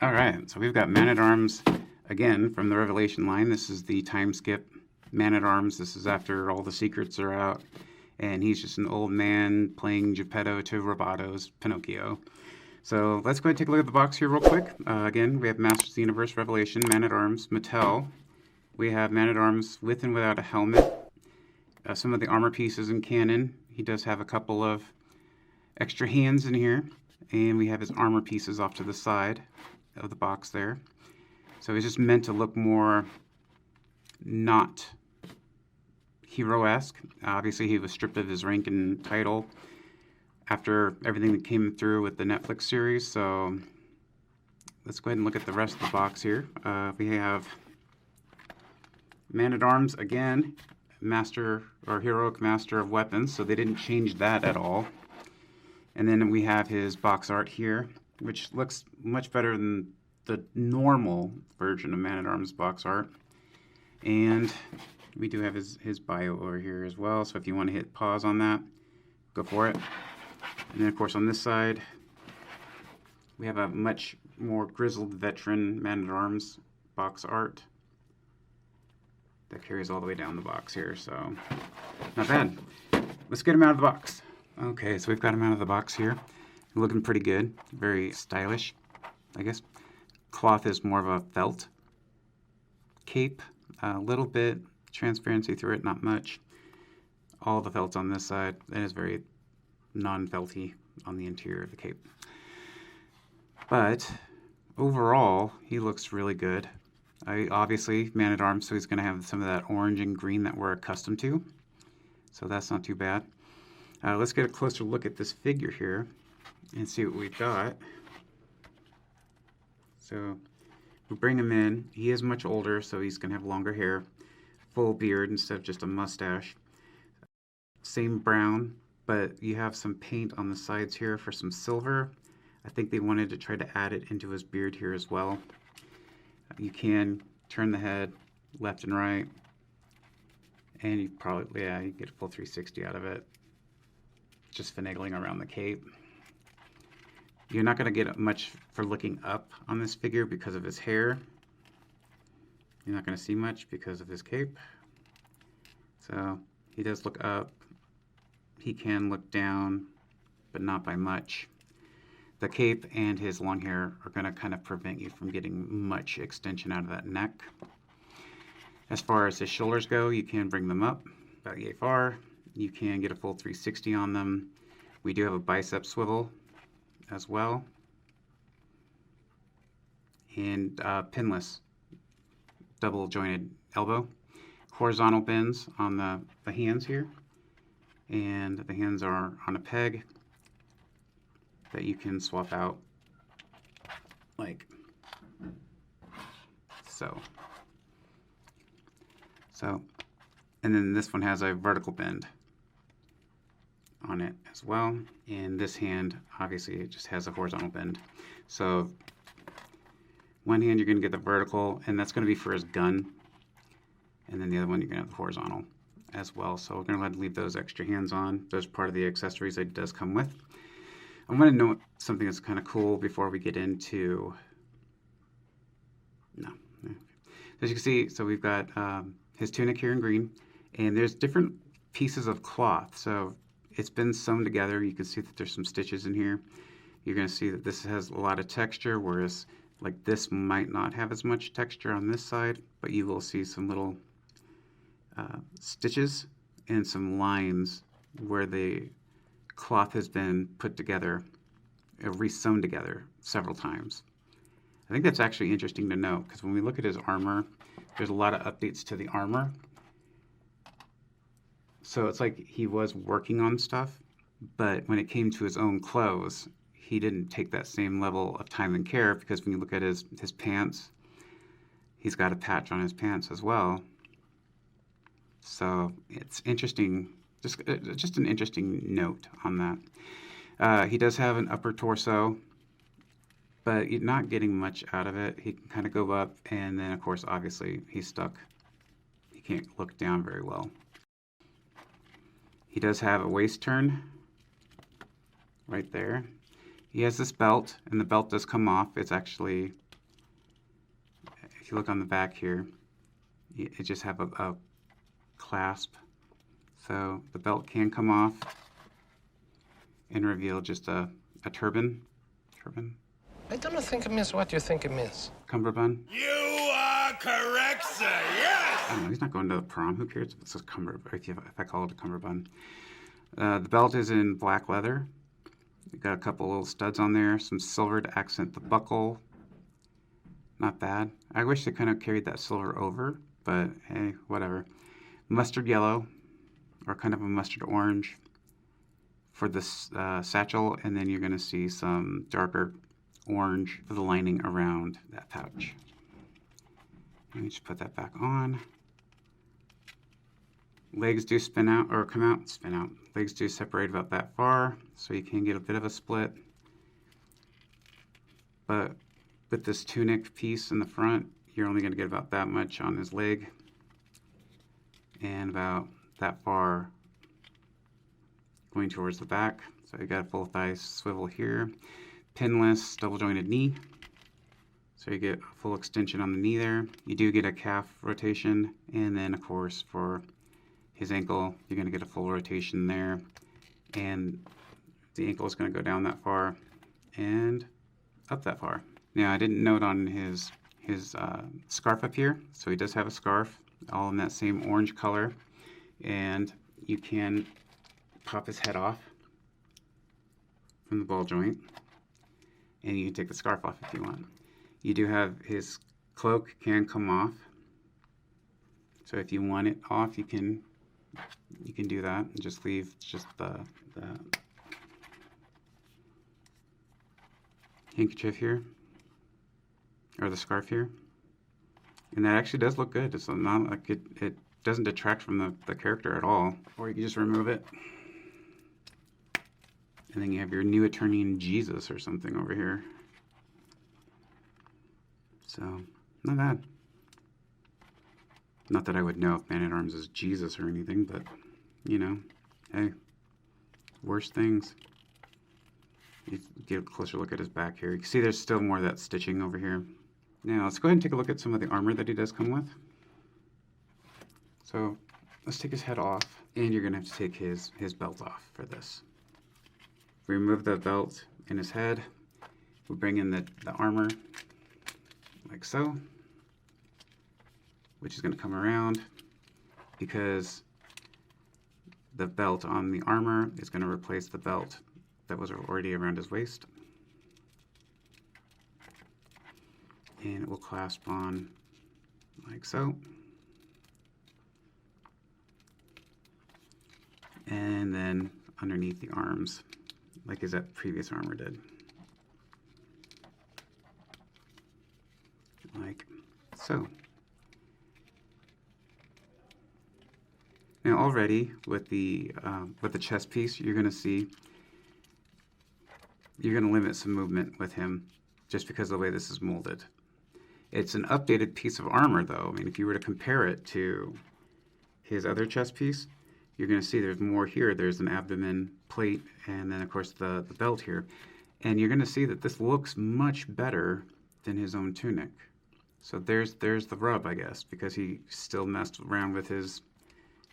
All right, so we've got Man-at-Arms again from the Revelation line. This is the time skip Man-at-Arms. This is after all the secrets are out, and he's just an old man playing Geppetto to Robato's Pinocchio. So let's go ahead and take a look at the box here real quick. Again, we have Masters of the Universe, Revelation, Man-at-Arms, Mattel. We have Man-at-Arms with and without a helmet. Some of the armor pieces in canon. He does have a couple of extra hands in here, and we have his armor pieces off to the side of the box there. So it's just meant to look more not hero-esque. Obviously he was stripped of his rank and title after everything that came through with the Netflix series. So let's go ahead and look at the rest of the box here. We have Man-at-Arms again, master or heroic master of weapons, so they didn't change that at all. And then we have his box art here, which looks much better than the normal version of Man-at-Arms box art. And we do have his bio over here as well, so if you want to hit pause on that, go for it. And then of course on this side, we have a much more grizzled veteran Man-at-Arms box art that carries all the way down the box here, so not bad. Let's get him out of the box. Okay, so we've got him out of the box here. Looking pretty good, very stylish, I guess. Cloth is more of a felt cape, a little bit transparency through it, not much. All the felts on this side, and is very non-felty on the interior of the cape. But overall, he looks really good. Obviously, Man-at-Arms, so he's going to have some of that orange and green that we're accustomed to. So that's not too bad. Let's get a closer look at this figure here and see what we've got. So we bring him in. He is much older, so he's going to have longer hair, full beard instead of just a mustache. Same brown, but you have some paint on the sides here for some silver. I think they wanted to try to add it into his beard here as well. You can turn the head left and right, and you probably, yeah, you get a full 360 out of it. Just finagling around the cape. You're not going to get much for looking up on this figure because of his hair. You're not going to see much because of his cape. So he does look up. He can look down, but not by much. The cape and his long hair are going to kind of prevent you from getting much extension out of that neck. As far as his shoulders go, you can bring them up about yay far. You can get a full 360 on them. We do have a bicep swivel as well. And pinless, double jointed elbow. Horizontal bends on the hands here. And the hands are on a peg that you can swap out like so. And then this one has a vertical bend on it as well. And this hand, obviously, it just has a horizontal bend. So one hand you're going to get the vertical, and that's going to be for his gun. And then the other one you're going to have the horizontal as well. So we're going to go ahead and leave those extra hands on. Those are part of the accessories that it does come with. I'm going to note something that's kind of cool before we get into... No. As you can see, so we've got his tunic here in green, and there's different pieces of cloth. So it's been sewn together. You can see that there's some stitches in here. You're going to see that this has a lot of texture, whereas like this might not have as much texture on this side, but you will see some little stitches and some lines where the cloth has been put together, re-sewn together several times. I think that's actually interesting to note, because when we look at his armor, there's a lot of updates to the armor. So it's like he was working on stuff, but when it came to his own clothes, he didn't take that same level of time and care, because when you look at his pants, he's got a patch on his pants as well. So it's interesting, just an interesting note on that. He does have an upper torso, but you're not getting much out of it. He can kind of go up, and then of course, obviously, he's stuck. He can't look down very well. He does have a waist turn right there. He has this belt, and the belt does come off. It's actually you look on the back here, it just have a clasp. So the belt can come off and reveal just a turban. I don't think it means what you think it means. Cummerbund. You are correct, sir. Yes! I don't know, he's not going to the prom. Who cares if it's a cummerbund, if I call it a cummerbund. The belt is in black leather. You got a couple little studs on there, some silver to accent the buckle. Not bad. I wish they kind of carried that silver over, but hey, whatever. Mustard yellow, or kind of a mustard orange for this satchel, and then you're going to see some darker orange for the lining around that pouch. Let me just put that back on. Legs do spin out, or come out, spin out. Legs do separate about that far, so you can get a bit of a split. But with this tunic piece in the front, you're only going to get about that much on his leg, and about that far going towards the back. So you got a full thigh swivel here. Pinless, double jointed knee. So you get a full extension on the knee there. You do get a calf rotation, and then of course for his ankle, you're going to get a full rotation there, and the ankle is going to go down that far and up that far. Now I didn't note on his scarf up here, so he does have a scarf, all in that same orange color, and you can pop his head off from the ball joint, and you can take the scarf off if you want. You do have his cloak can come off, so if you want it off, you can do that and just leave just the handkerchief here, or the scarf here, and that actually does look good. It's not like it doesn't detract from the character at all. Or you can just remove it, and then you have your new Eternian Jesus or something over here. So not bad. Not that I would know if Man-at-Arms is Jesus or anything, but, you know, hey, worse things. You get a closer look at his back here. You can see there's still more of that stitching over here. Now, let's go ahead and take a look at some of the armor that he does come with. So, let's take his head off, and you're going to have to take his belt off for this. Remove the belt in his head. We bring in the armor, like so, which is going to come around because the belt on the armor is going to replace the belt that was already around his waist. And it will clasp on like so. And then underneath the arms, like as that previous armor did. Like so. Now already with the chest piece, you're going to see you're going to limit some movement with him just because of the way this is molded. It's an updated piece of armor though. I mean, if you were to compare it to his other chest piece, you're going to see there's more here. There's an abdomen plate, and then of course the belt here. And you're going to see that this looks much better than his own tunic. So there's the rub, I guess, because he still messed around with his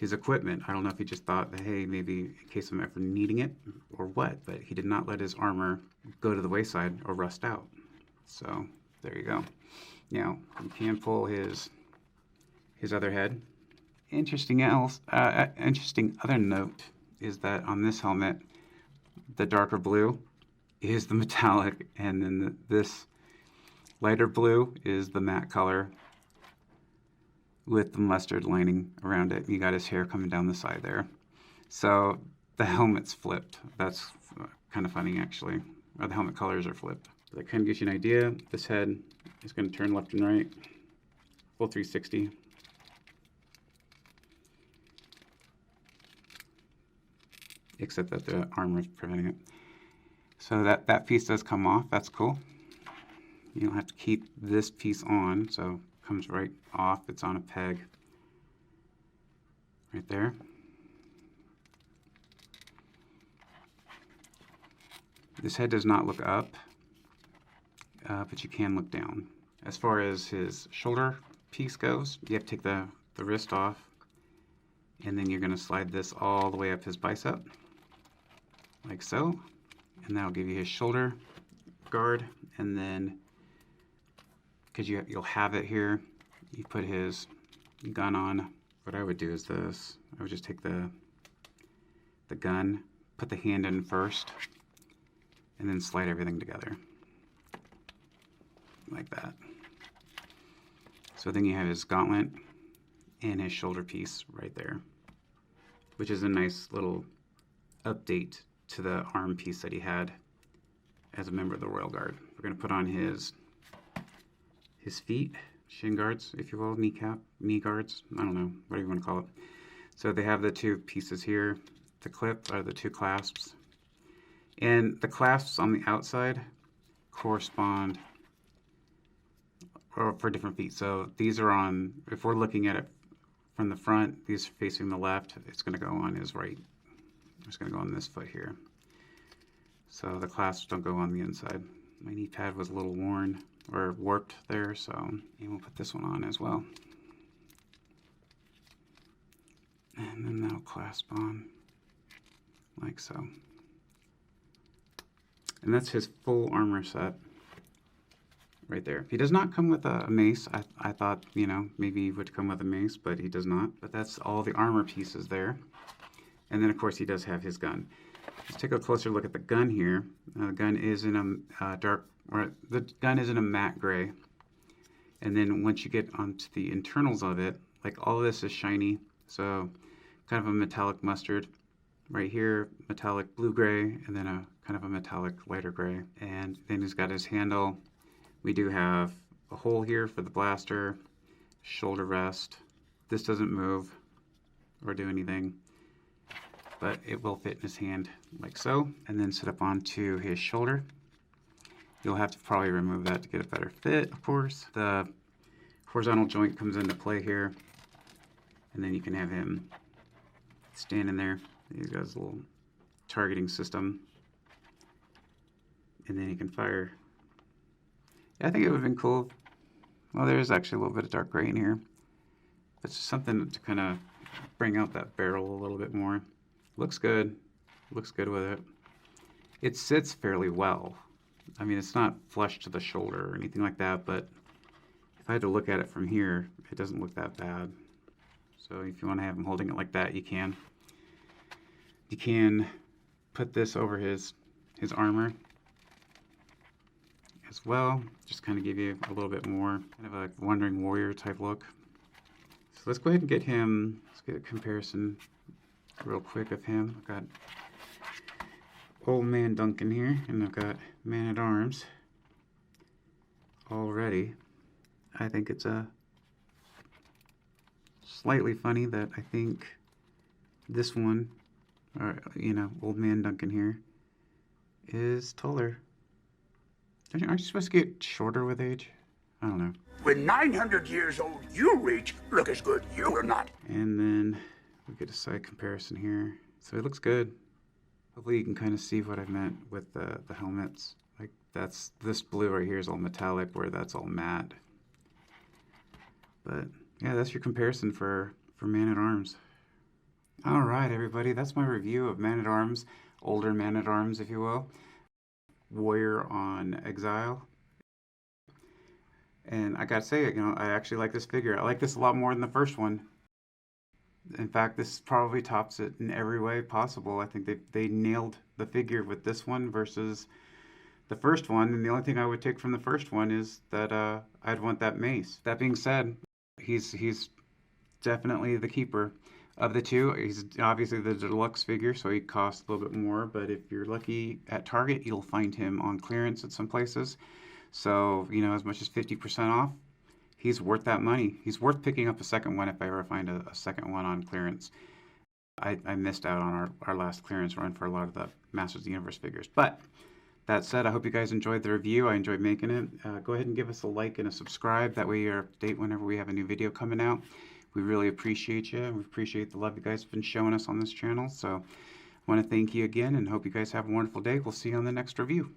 equipment. I don't know if he just thought that, hey, maybe in case I'm ever needing it or what, but he did not let his armor go to the wayside or rust out. So there you go. Now you can pull his other head. Interesting other note is that on this helmet, the darker blue is the metallic, and then this lighter blue is the matte color with the mustard lining around it. You got his hair coming down the side there. So the helmet's flipped. That's kind of funny, actually. Or the helmet colors are flipped. That kind of gives you an idea. This head is going to turn left and right. Full 360. Except that the armor is preventing it. So that piece does come off. That's cool. You don't have to keep this piece on, so it comes right off. It's on a peg right there. This head does not look up, but you can look down. As far as his shoulder piece goes, you have to take the wrist off, and then you're going to slide this all the way up his bicep, like so, and that'll give you his shoulder guard. And then, because you'll have it here, you put his gun on. What I would do is this. I would just take the gun, put the hand in first, and then slide everything together like that. So then you have his gauntlet and his shoulder piece right there, which is a nice little update to the arm piece that he had as a member of the Royal Guard. We're going to put on his feet, shin guards, if you will, knee guards, I don't know, whatever you want to call it. So they have the two pieces here. The clip are the two clasps. And the clasps on the outside correspond for different feet. So these are on, if we're looking at it from the front, these facing the left, it's going to go on his right. It's going to go on this foot here. So the clasps don't go on the inside. My knee pad was a little worn or warped there, so and we'll put this one on as well. And then that'll clasp on like so. And that's his full armor set right there. He does not come with a mace. I thought, you know, maybe he would come with a mace, but he does not. But that's all the armor pieces there. And then, of course, he does have his gun. Let's take a closer look at the gun here. The gun is in a the gun is in a matte gray. And then once you get onto the internals of it, like all of this is shiny. So kind of a metallic mustard. Right here, metallic blue-gray, and then a kind of a metallic lighter gray. And then he's got his handle. We do have a hole here for the blaster, shoulder rest. This doesn't move or do anything, but it will fit in his hand like so, and then sit up onto his shoulder. You'll have to probably remove that to get a better fit, of course. The horizontal joint comes into play here, and then you can have him standing there. He's got his little targeting system, and then he can fire. Yeah, I think it would have been cool. Well, there's actually a little bit of dark gray in here. It's just something to kind of bring out that barrel a little bit more. Looks good. Looks good with it. It sits fairly well. I mean, it's not flush to the shoulder or anything like that, but if I had to look at it from here, it doesn't look that bad. So if you want to have him holding it like that, you can. You can put this over his armor as well. Just kind of give you a little bit more kind of a wandering warrior type look. So let's go ahead and get him. Let's get a comparison real quick of him. I've got old man Duncan here, and I've got Man at Arms already. I think it's slightly funny that I think this one, or you know, old man Duncan here, is taller. Aren't you supposed to get shorter with age? I don't know. When 900 years old you reach, look as good you will not. And then we get a side comparison here. So it looks good. Hopefully you can kind of see what I meant with the helmets. Like this blue right here is all metallic, where that's all matte. But yeah, that's your comparison for Man at Arms. All right, everybody, that's my review of Man at Arms, older Man at Arms, if you will. Warrior on Exile. And I gotta say, you know, I actually like this figure. I like this a lot more than the first one. In fact, this probably tops it in every way possible. I think they nailed the figure with this one versus the first one. And the only thing I would take from the first one is that I'd want that mace. That being said, he's definitely the keeper of the two. He's obviously the deluxe figure, so he costs a little bit more. But if you're lucky at Target, you'll find him on clearance at some places. So, you know, as much as 50% off, he's worth that money. He's worth picking up a second one if I ever find a second one on clearance. I missed out on our last clearance run for a lot of the Masters of the Universe figures. But that said, I hope you guys enjoyed the review. I enjoyed making it. Go ahead and give us a like and a subscribe. That way you're up to date whenever we have a new video coming out. We really appreciate you. We appreciate the love you guys have been showing us on this channel. So I want to thank you again and hope you guys have a wonderful day. We'll see you on the next review.